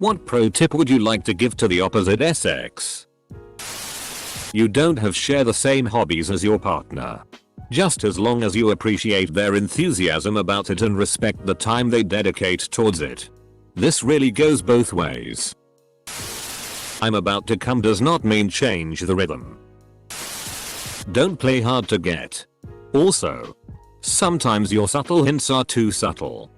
What pro tip would you like to give to the opposite sex? You don't have to share the same hobbies as your partner. Just as long as you appreciate their enthusiasm about it and respect the time they dedicate towards it. This really goes both ways. I'm about to come does not mean change the rhythm. Don't play hard to get. Also, sometimes your subtle hints are too subtle.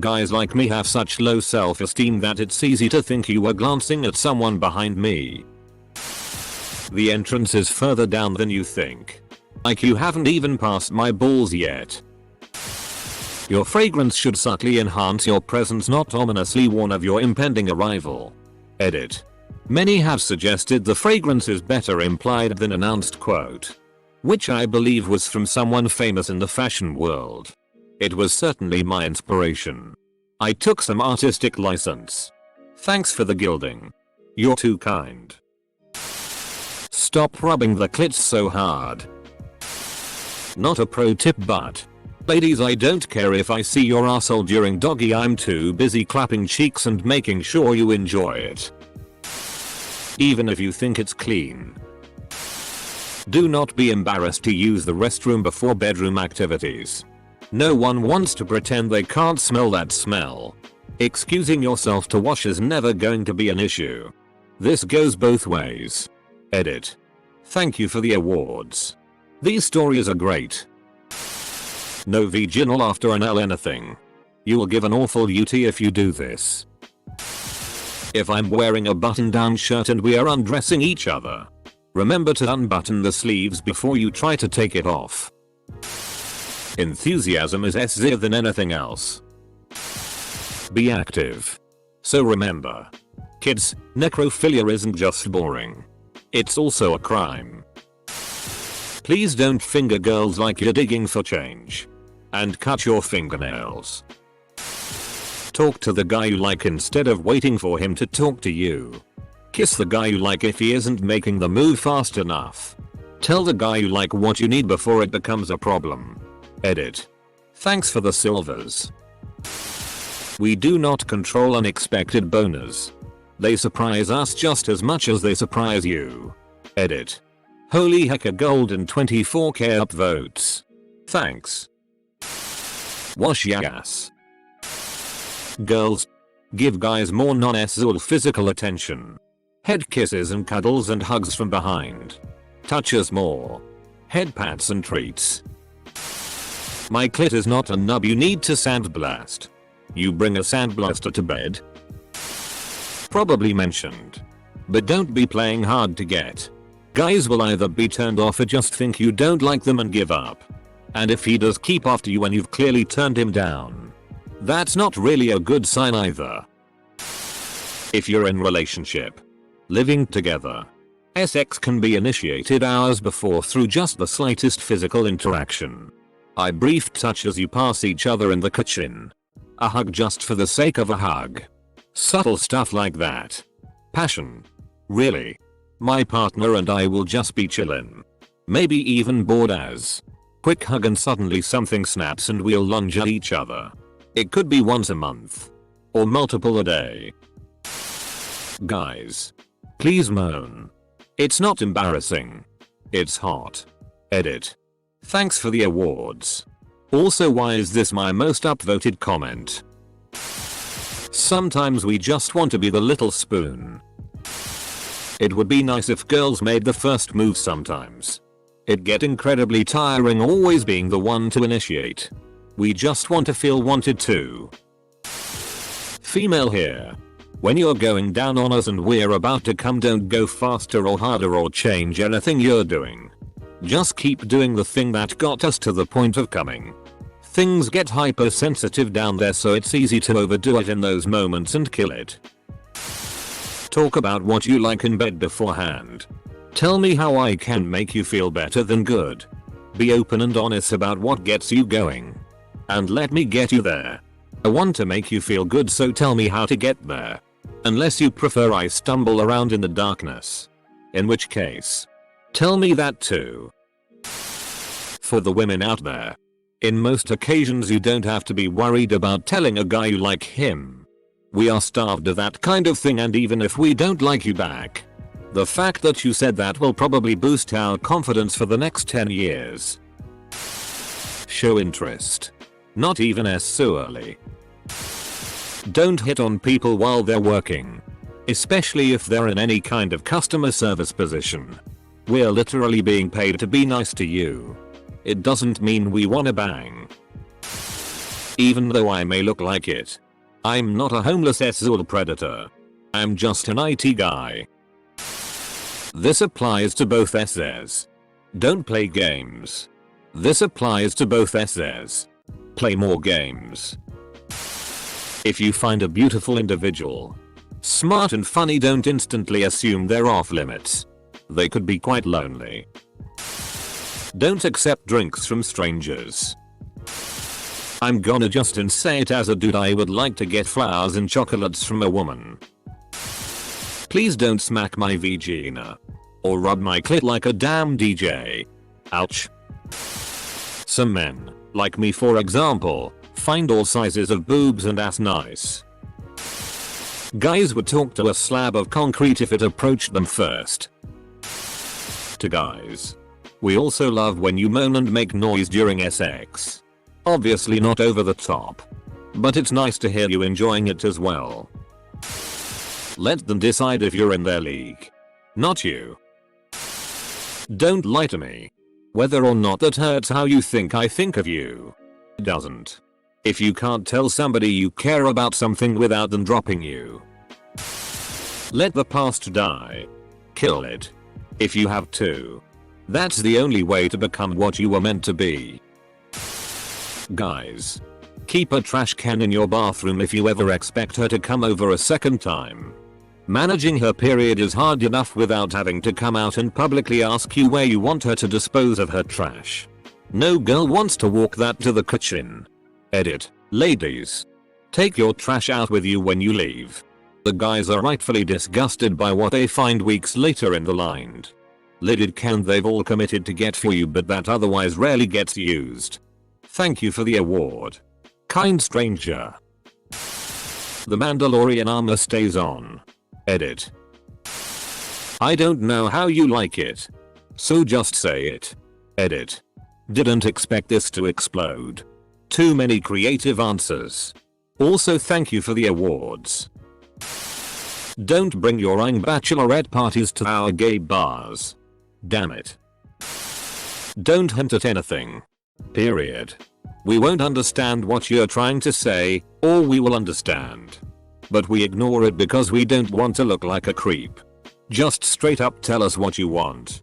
Guys like me have such low self-esteem that it's easy to think you were glancing at someone behind me. The entrance is further down than you think. Like you haven't even passed my balls yet. Your fragrance should subtly enhance your presence, not ominously warn of your impending arrival. Edit. Many have suggested the fragrance is better implied than announced quote. Which I believe was from someone famous in the fashion world. It was certainly my inspiration. I took some artistic license. Thanks for the gilding. You're too kind. Stop rubbing the clits so hard. Not a pro tip, but ladies, I don't care if I see your asshole during doggy, I'm too busy clapping cheeks and making sure you enjoy it. Even if you think it's clean. Do not be embarrassed to use the restroom before bedroom activities. No one wants to pretend they can't smell that smell. Excusing yourself to wash is never going to be an issue. This goes both ways. Edit. Thank you for the awards. These stories are great. No vaginal after an L anything. You will give an awful UT if you do this. If I'm wearing a button-down shirt and we are undressing each other, remember to unbutton the sleeves before you try to take it off. Enthusiasm is easier than anything else. Be active. So remember, kids, necrophilia isn't just boring. It's also a crime. Please don't finger girls like you're digging for change. And cut your fingernails. Talk to the guy you like instead of waiting for him to talk to you. Kiss the guy you like if he isn't making the move fast enough. Tell the guy you like what you need before it becomes a problem. Edit. Thanks for the silvers. We do not control unexpected boners. They surprise us just as much as they surprise you. Edit. Holy heck, a golden 24k upvotes. Thanks. Wash your ass. Girls, give guys more non-sexual physical attention. Head kisses and cuddles and hugs from behind. Touches more. Head pats and treats. My clit is not a nub you need to sandblast. You bring a sandblaster to bed? Probably mentioned. But don't be playing hard to get. Guys will either be turned off or just think you don't like them and give up. And if he does keep after you when you've clearly turned him down, that's not really a good sign either. If you're in a relationship, living together, sex can be initiated hours before through just the slightest physical interaction. A brief touch as you pass each other in the kitchen. A hug just for the sake of a hug. Subtle stuff like that. Passion. Really. My partner and I will just be chillin'. Maybe even bored as. Quick hug and suddenly something snaps and we'll lunge at each other. It could be once a month. Or multiple a day. Guys. Please moan. It's not embarrassing. It's hot. Edit. Thanks for the awards. Also, why is this my most upvoted comment? Sometimes we just want to be the little spoon. It would be nice if girls made the first move sometimes. It'd get incredibly tiring always being the one to initiate. We just want to feel wanted too. Female here. When you're going down on us and we're about to come, don't go faster or harder or change anything you're doing. Just keep doing the thing that got us to the point of coming. Things get hypersensitive down there, so it's easy to overdo it in those moments and kill it. Talk about what you like in bed beforehand. Tell me how I can make you feel better than good. Be open and honest about what gets you going. And let me get you there. I want to make you feel good, so tell me how to get there. Unless you prefer I stumble around in the darkness. In which case, tell me that too. For the women out there, in most occasions you don't have to be worried about telling a guy you like him. We are starved of that kind of thing, and even if we don't like you back, the fact that you said that will probably boost our confidence for the next 10 years. Show interest. Not even as early. Don't hit on people while they're working, especially if they're in any kind of customer service position. We're literally being paid to be nice to you. It doesn't mean we wanna bang. Even though I may look like it. I'm not a homeless SOL predator. I'm just an IT guy. This applies to both SSs. Don't play games. This applies to both SSs. Play more games. If you find a beautiful individual, smart and funny, don't instantly assume they're off limits. They could be quite lonely. Don't accept drinks from strangers. I'm gonna just say it as a dude, I would like to get flowers and chocolates from a woman. Please don't smack my vagina. Or rub my clit like a damn DJ. Ouch. Some men, like me for example, find all sizes of boobs and ass nice. Guys would talk to a slab of concrete if it approached them first. To guys, we also love when you moan and make noise during sex. Obviously not over the top, but it's nice to hear you enjoying it as well. Let them decide if you're in their league. Not you. Don't lie to me. Whether or not that hurts how you think I think of you. Doesn't. If you can't tell somebody you care about something without them dropping you. Let the past die. Kill it. If you have to. That's the only way to become what you were meant to be. Guys. Keep a trash can in your bathroom if you ever expect her to come over a second time. Managing her period is hard enough without having to come out and publicly ask you where you want her to dispose of her trash. No girl wants to walk that to the kitchen. Edit. Ladies. Take your trash out with you when you leave. The guys are rightfully disgusted by what they find weeks later in the lined, lidded can they've all committed to get for you, but that otherwise rarely gets used. Thank you for the award. Kind stranger. The Mandalorian armor stays on. Edit. I don't know how you like it, so just say it. Edit. Didn't expect this to explode. Too many creative answers. Also thank you for the awards. Don't bring your young bachelorette parties to our gay bars. Damn it. Don't hint at anything. Period. We won't understand what you're trying to say, or we will understand. But we ignore it because we don't want to look like a creep. Just straight up tell us what you want.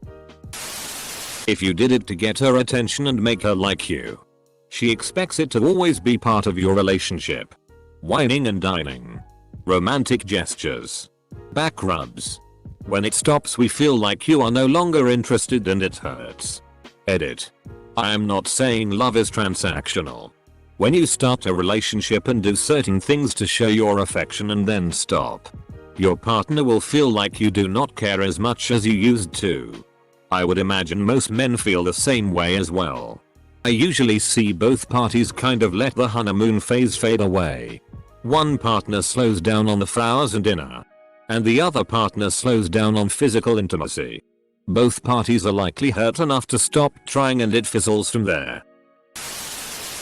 If you did it to get her attention and make her like you, she expects it to always be part of your relationship. Whining and dining. Romantic gestures. Back rubs. When it stops we feel like you are no longer interested and it hurts. Edit. I am not saying love is transactional. When you start a relationship and do certain things to show your affection and then stop, your partner will feel like you do not care as much as you used to. I would imagine most men feel the same way as well. I usually see both parties kind of let the honeymoon phase fade away. One partner slows down on the flowers and dinner, and the other partner slows down on physical intimacy. Both parties are likely hurt enough to stop trying and it fizzles from there.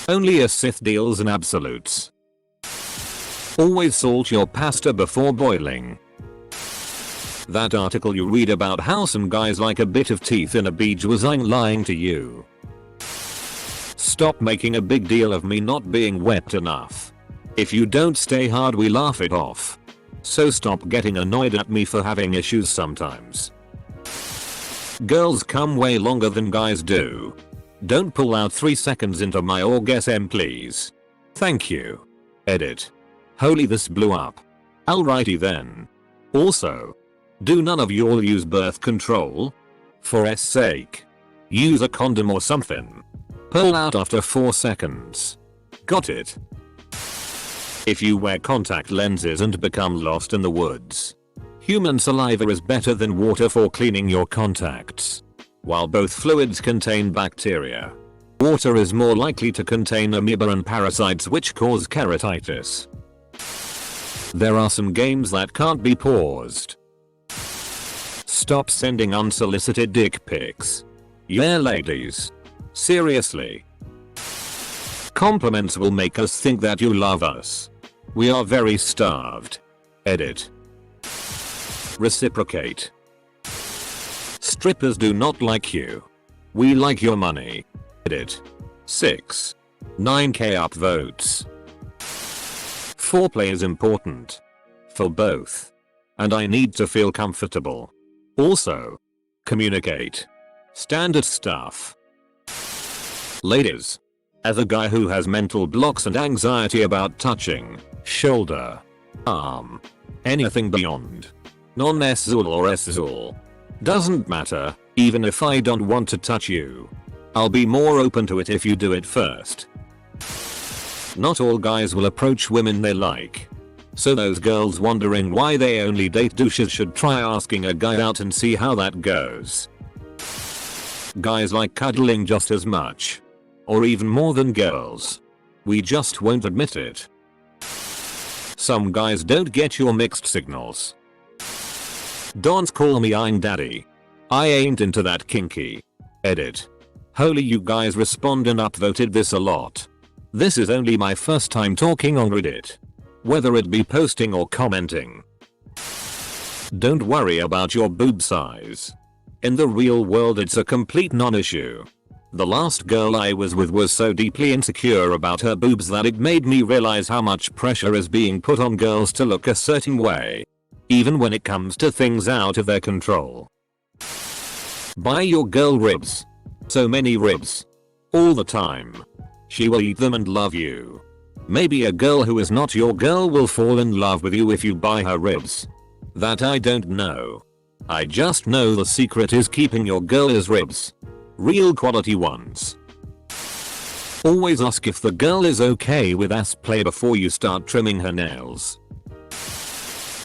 Only a Sith deals in absolutes. Always salt your pasta before boiling. That article you read about how some guys like a bit of teeth in a beach was lying to you. Stop making a big deal of me not being wet enough. If you don't stay hard we laugh it off. So stop getting annoyed at me for having issues sometimes. Girls come way longer than guys do. Don't pull out 3 seconds into my orgasm please. Thank you. Edit. Holy this blew up. Alrighty then. Also, do none of you all use birth control? For s sake. Use a condom or something. Pull out after 4 seconds. Got it. If you wear contact lenses and become lost in the woods, human saliva is better than water for cleaning your contacts. While both fluids contain bacteria, water is more likely to contain amoeba and parasites which cause keratitis. There are some games that can't be paused. Stop sending unsolicited dick pics. Yeah, ladies. Seriously. Compliments will make us think that you love us. We are very starved. Edit. Reciprocate. Strippers do not like you. We like your money. Edit. 6. 9k upvotes. Foreplay is important. For both. And I need to feel comfortable. Also. Communicate. Standard stuff. Ladies. As a guy who has mental blocks and anxiety about touching, shoulder, arm, anything beyond non-SZUL or SZUL. Doesn't matter, even if I don't want to touch you. I'll be more open to it if you do it first. Not all guys will approach women they like. So those girls wondering why they only date douches should try asking a guy out and see how that goes. Guys like cuddling just as much. Or even more than girls. We just won't admit it. Some guys don't get your mixed signals. Don't call me I'm daddy. I ain't into that kinky. Edit. Holy, you guys respond and upvoted this a lot. This is only my first time talking on Reddit. Whether it be posting or commenting. Don't worry about your boob size. In the real world it's a complete non-issue. The last girl I was with was so deeply insecure about her boobs that it made me realize how much pressure is being put on girls to look a certain way. Even when it comes to things out of their control. Buy your girl ribs. So many ribs. All the time. She will eat them and love you. Maybe a girl who is not your girl will fall in love with you if you buy her ribs. That I don't know. I just know the secret is keeping your girl's ribs. Real quality ones. Always ask if the girl is okay with ass play before you start trimming her nails.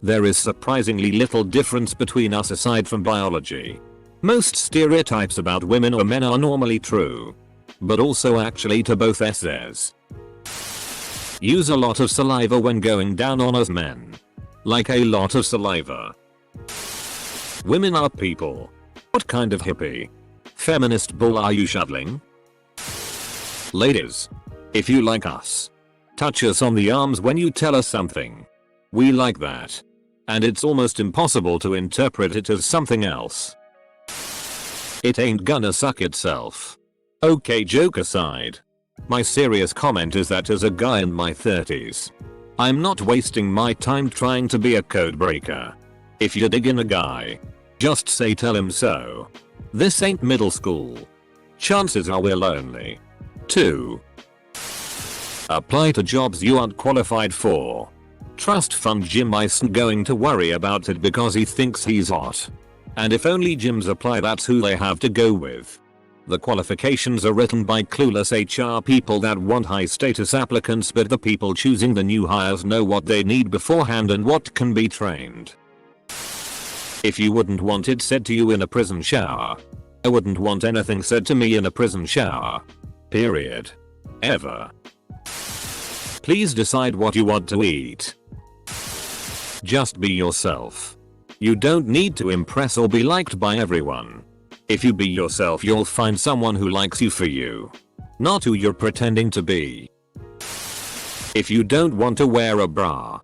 There is surprisingly little difference between us aside from biology. Most stereotypes about women or men are normally true. But also actually to both s's. Use a lot of saliva when going down on us men. Like a lot of saliva. Women are people. What kind of hippie? Feminist bull are you shuttling? Ladies. If you like us. Touch us on the arms when you tell us something. We like that. And it's almost impossible to interpret it as something else. It ain't gonna suck itself. Okay, joke aside. My serious comment is that as a guy in my 30s. I'm not wasting my time trying to be a code breaker. If you dig in a guy. Just say tell him so. This ain't middle school. Chances are we're lonely. 2. Apply to jobs you aren't qualified for. Trust fund Jim isn't going to worry about it because he thinks he's hot. And if only Jims apply, that's who they have to go with. The qualifications are written by clueless HR people that want high status applicants, but the people choosing the new hires know what they need beforehand and what can be trained. If you wouldn't want it said to you in a prison shower. I wouldn't want anything said to me in a prison shower. Period. Ever. Please decide what you want to eat. Just be yourself. You don't need to impress or be liked by everyone. If you be yourself, you'll find someone who likes you for you. Not who you're pretending to be. If you don't want to wear a bra.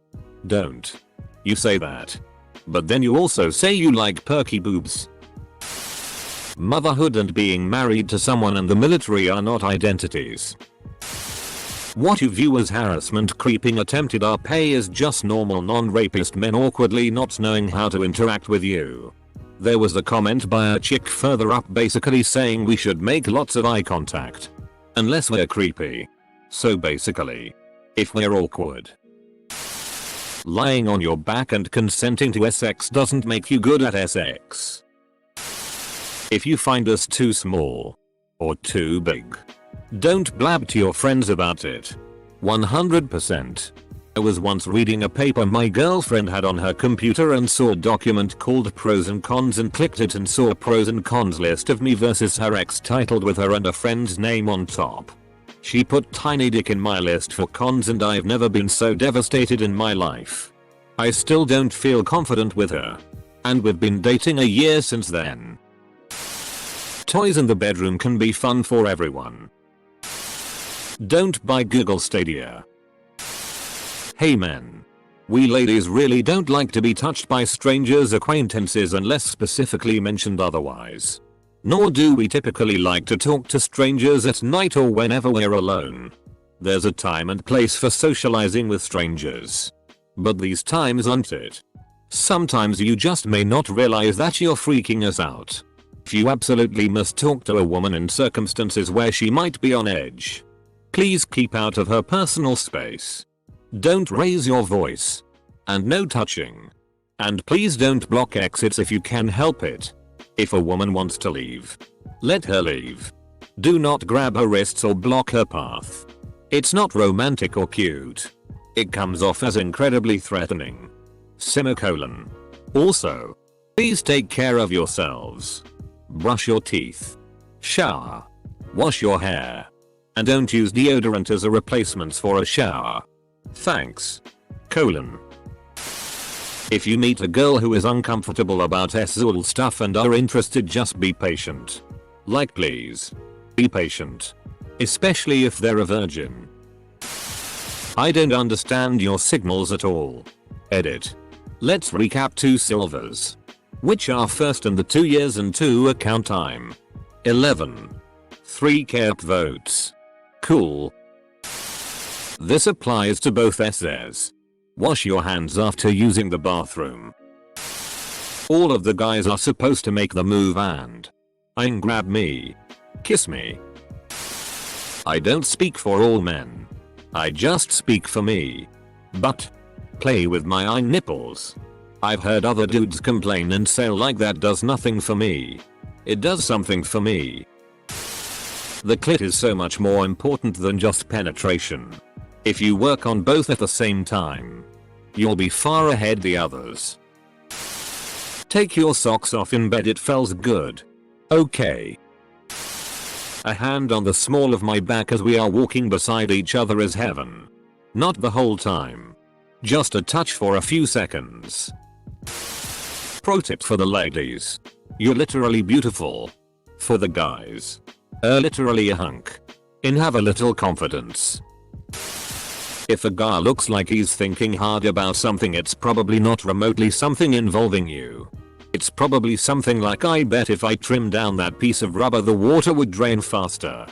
Don't. You say that. But then you also say you like perky boobs. Motherhood and being married to someone and the military are not identities. What you view as harassment, creeping, attempted RP is just normal non-rapist men awkwardly not knowing how to interact with you. There was a comment by a chick further up basically saying we should make lots of eye contact. Unless we're creepy. So basically, if we're awkward. Lying on your back and consenting to sex doesn't make you good at sex. If you find us too small. Or too big. Don't blab to your friends about it. 100%. I was once reading a paper my girlfriend had on her computer and saw a document called pros and cons and clicked it and saw a pros and cons list of me versus her ex titled with her and a friend's name on top. She put tiny dick in my list for cons and I've never been so devastated in my life. I still don't feel confident with her. And we've been dating a year since then. Toys in the bedroom can be fun for everyone. Don't buy Google Stadia. Hey men. We ladies really don't like to be touched by strangers' acquaintances unless specifically mentioned otherwise. Nor do we typically like to talk to strangers at night or whenever we're alone. There's a time and place for socializing with strangers. But these times aren't it. Sometimes you just may not realize that you're freaking us out. If you absolutely must talk to a woman in circumstances where she might be on edge, please keep out of her personal space. Don't raise your voice. And no touching. And please don't block exits if you can help it. If a woman wants to leave, let her leave. Do not grab her wrists or block her path. It's not romantic or cute. It comes off as incredibly threatening. Semicolon. Also, please take care of yourselves. Brush your teeth. Shower. Wash your hair. And don't use deodorant as a replacement for a shower. Thanks. Colon. If you meet a girl who is uncomfortable about SZOL stuff and are interested, just be patient. Like please. Be patient. Especially if they're a virgin. I don't understand your signals at all. Edit. Let's recap 2 silvers. Which are first in the 2 years and 2 account time. 11. 3 KEP votes. Cool. This applies to both SZs. Wash your hands after using the bathroom. All of the guys are supposed to make the move and grab me. Kiss me. I don't speak for all men. I just speak for me. But play with my nipples. I've heard other dudes complain and say like that does nothing for me. It does something for me. The clit is so much more important than just penetration. If you work on both at the same time, you'll be far ahead the others. Take your socks off in bed, it feels good. Okay. A hand on the small of my back as we are walking beside each other is heaven. Not the whole time. Just a touch for a few seconds. Pro tip for the ladies. You're literally beautiful. For the guys. Literally a hunk. Have a little confidence. If a guy looks like he's thinking hard about something, it's probably not remotely something involving you. It's probably something like, I bet if I trim down that piece of rubber the water would drain faster.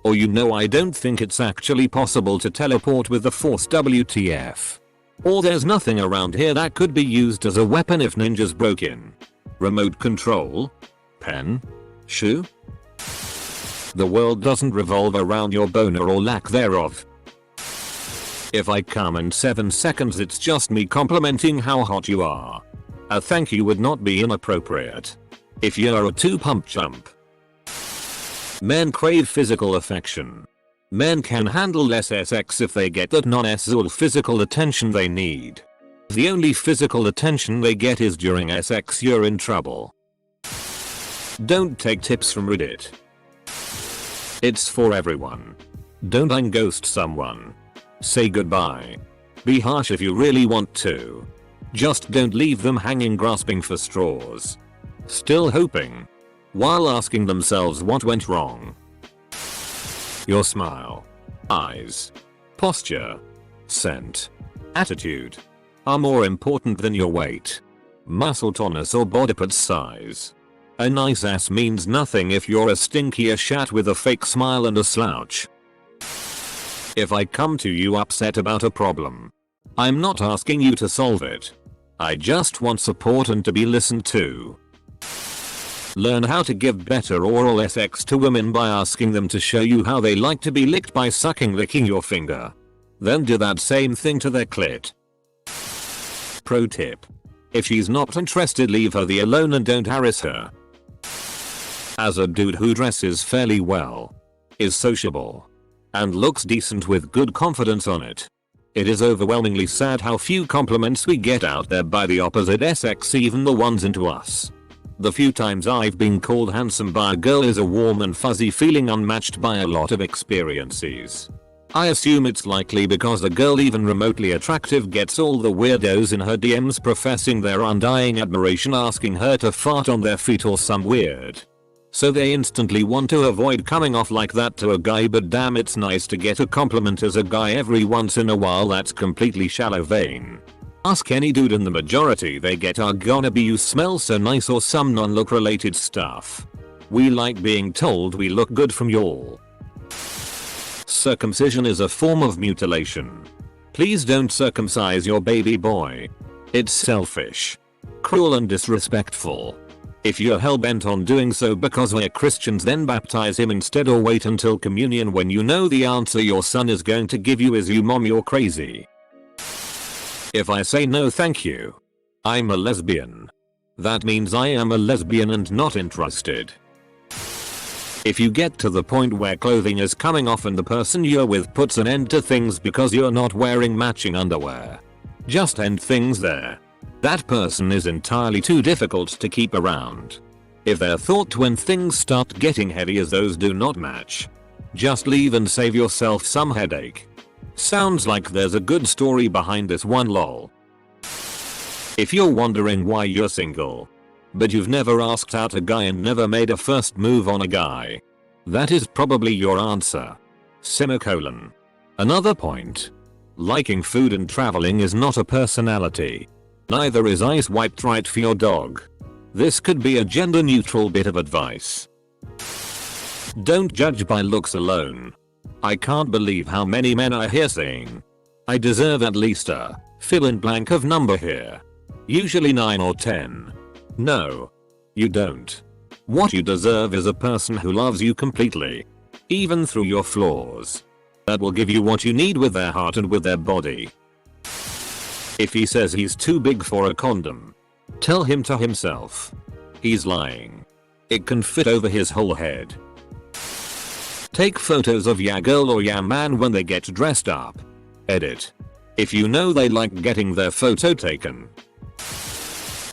Or I don't think it's actually possible to teleport with the force, WTF. Or there's nothing around here that could be used as a weapon if ninjas broke in. Remote control? Pen? Shoe? The world doesn't revolve around your boner or lack thereof. If I come in 7 seconds, it's just me complimenting how hot you are. A thank you would not be inappropriate. If you're a 2-pump chump. Men crave physical affection. Men can handle less sex if they get that non-SZOL physical attention they need. If the only physical attention they get is during sex, you're in trouble. Don't take tips from Reddit. It's for everyone. Don't ghost someone. Say goodbye. Be harsh if you really want to. Just don't leave them hanging grasping for straws. Still hoping. While asking themselves what went wrong. Your smile, eyes, posture, scent, attitude are more important than your weight, muscle tonus or body part size. A nice ass means nothing if you're a stinky shat with a fake smile and a slouch. If I come to you upset about a problem, I'm not asking you to solve it. I just want support and to be listened to. Learn how to give better oral sex to women by asking them to show you how they like to be licked by licking your finger. Then do that same thing to their clit. Pro tip. If she's not interested, leave her the alone and don't harass her. As a dude who dresses fairly well, is sociable, and looks decent with good confidence on it, it is overwhelmingly sad how few compliments we get out there by the opposite sex, even the ones into us. The few times I've been called handsome by a girl is a warm and fuzzy feeling unmatched by a lot of experiences. I assume it's likely because the girl even remotely attractive gets all the weirdos in her DMs professing their undying admiration, asking her to fart on their feet or some weird. So they instantly want to avoid coming off like that to a guy, but damn, it's nice to get a compliment as a guy every once in a while. That's completely shallow vein. Ask any dude and the majority they get are gonna be "you smell so nice" or some non-look related stuff. We like being told we look good from y'all. Circumcision is a form of mutilation. Please don't circumcise your baby boy. It's selfish, cruel and disrespectful. If you're hellbent on doing so because we're Christians, then baptize him instead, or wait until communion when you know the answer your son is going to give you is "you mom, you're crazy." If I say no thank you, I'm a lesbian. That means I am a lesbian and not interested. If you get to the point where clothing is coming off and the person you're with puts an end to things because you're not wearing matching underwear, just end things there. That person is entirely too difficult to keep around. If their thought when things start getting heavy is those do not match, just leave and save yourself some headache. Sounds like there's a good story behind this one, lol. If you're wondering why you're single, but you've never asked out a guy and never made a first move on a guy, that is probably your answer. Semicolon. Another point. Liking food and traveling is not a personality. Neither is ice wiped right for your dog. This could be a gender neutral bit of advice. Don't judge by looks alone. I can't believe how many men I hear saying, "I deserve at least a fill in blank of number here." Usually 9 or 10. No. You don't. What you deserve is a person who loves you completely, even through your flaws. That will give you what you need with their heart and with their body. If he says he's too big for a condom, tell him to himself. He's lying. It can fit over his whole head. Take photos of ya girl or ya man when they get dressed up. Edit. If you know they like getting their photo taken.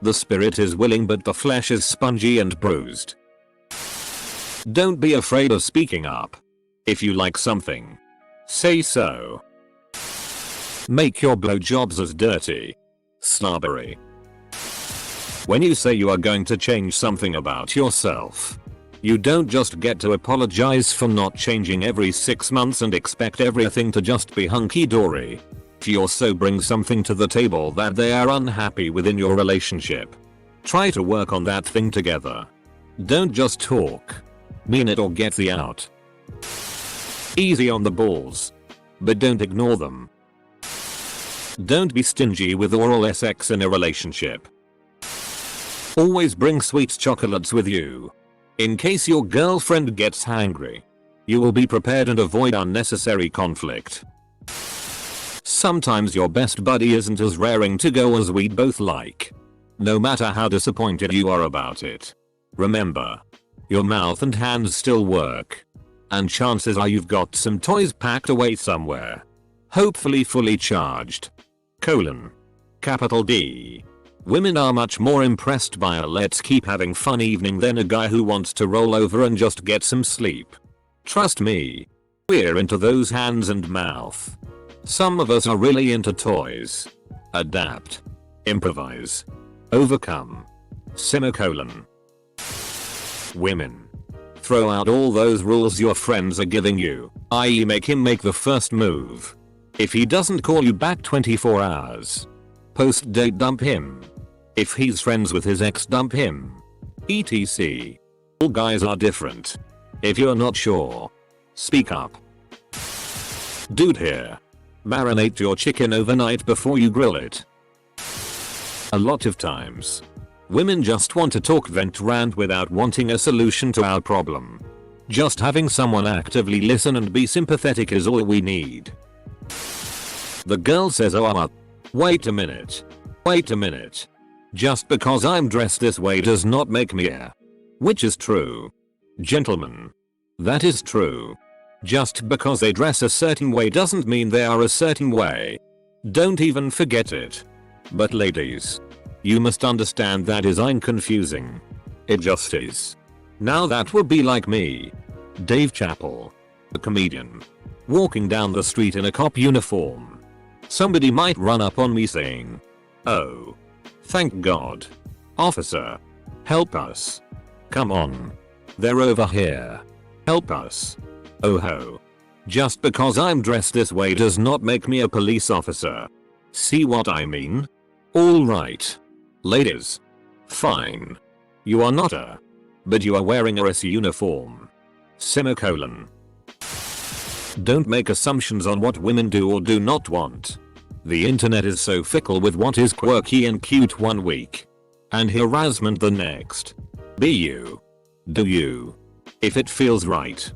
The spirit is willing but the flesh is spongy and bruised. Don't be afraid of speaking up. If you like something, say so. Make your blowjobs as dirty, snobbery. When you say you are going to change something about yourself, you don't just get to apologize for not changing every 6 months and expect everything to just be hunky-dory. If you also bring something to the table that they are unhappy with in your relationship, try to work on that thing together. Don't just talk. Mean it or get the out. Easy on the balls, but don't ignore them. Don't be stingy with oral sex in a relationship. Always bring sweet chocolates with you. In case your girlfriend gets hangry, you will be prepared and avoid unnecessary conflict. Sometimes your best buddy isn't as raring to go as we'd both like. No matter how disappointed you are about it, remember, your mouth and hands still work. And chances are you've got some toys packed away somewhere. Hopefully fully charged. Capital D. Women are much more impressed by a "let's keep having fun" evening than a guy who wants to roll over and just get some sleep. Trust me, we're into those hands and mouth. Some of us are really into toys. Adapt. Improvise. Overcome. Semicolon. Women. Throw out all those rules your friends are giving you, i.e. make him make the first move. If he doesn't call you back 24 hours. Post-date dump him. If he's friends with his ex, dump him. etc. All guys are different. If you're not sure, speak up. Dude here. Marinate your chicken overnight before you grill it. A lot of times, women just want to talk, vent, rant without wanting a solution to our problem. Just having someone actively listen and be sympathetic is all we need. The girl says, "Oh, wait a minute. Wait a minute. Just because I'm dressed this way does not make me a," which is true. Gentlemen, that is true. Just because they dress a certain way doesn't mean they are a certain way. Don't even forget it. But ladies, you must understand that is confusing. It just is. Now that would be like me, Dave Chappelle, a comedian, walking down the street in a cop uniform. Somebody might run up on me saying, "Oh, thank God. Officer, help us. Come on. They're over here. Help us." Oh ho. Just because I'm dressed this way does not make me a police officer. See what I mean? Alright. Ladies. Fine. You are not a. But you are wearing a S uniform. Semicolon. Don't make assumptions on what women do or do not want. The internet is so fickle with what is quirky and cute one week. And harassment the next. Be you. Do you. If it feels right.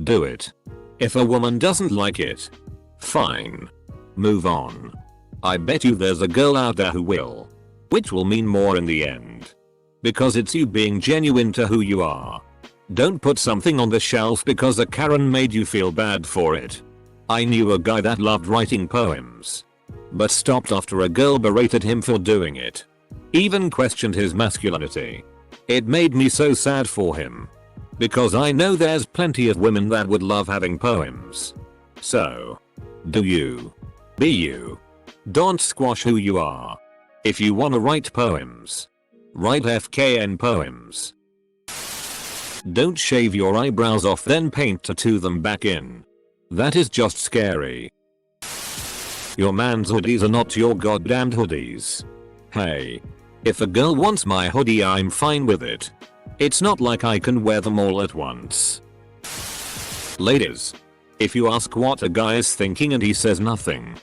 Do it. If a woman doesn't like it. Fine. Move on. I bet you there's a girl out there who will. Which will mean more in the end. Because it's you being genuine to who you are. Don't put something on the shelf because a Karen made you feel bad for it. I knew a guy that loved writing poems. But stopped after a girl berated him for doing it. Even questioned his masculinity. It made me so sad for him. Because I know there's plenty of women that would love having poems. So. Do you. Be you. Don't squash who you are. If you wanna write poems. Write FKN poems. Don't shave your eyebrows off then paint tattoo them back in. That is just scary. Your man's hoodies are not your goddamned hoodies. Hey. If a girl wants my hoodie I'm fine with it. It's not like I can wear them all at once. Ladies. If you ask what a guy is thinking and he says nothing.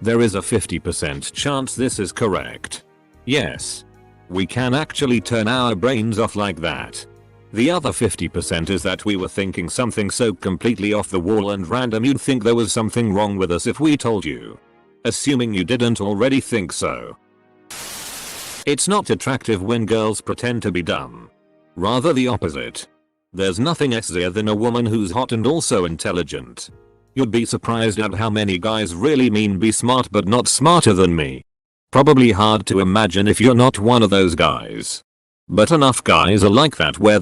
There is a 50% chance this is correct. Yes. We can actually turn our brains off like that. The other 50% is that we were thinking something so completely off the wall and random you'd think there was something wrong with us if we told you. Assuming you didn't already think so. It's not attractive when girls pretend to be dumb. Rather the opposite. There's nothing sexier than a woman who's hot and also intelligent. You'd be surprised at how many guys really mean be smart but not smarter than me. Probably hard to imagine if you're not one of those guys. But enough guys are like that where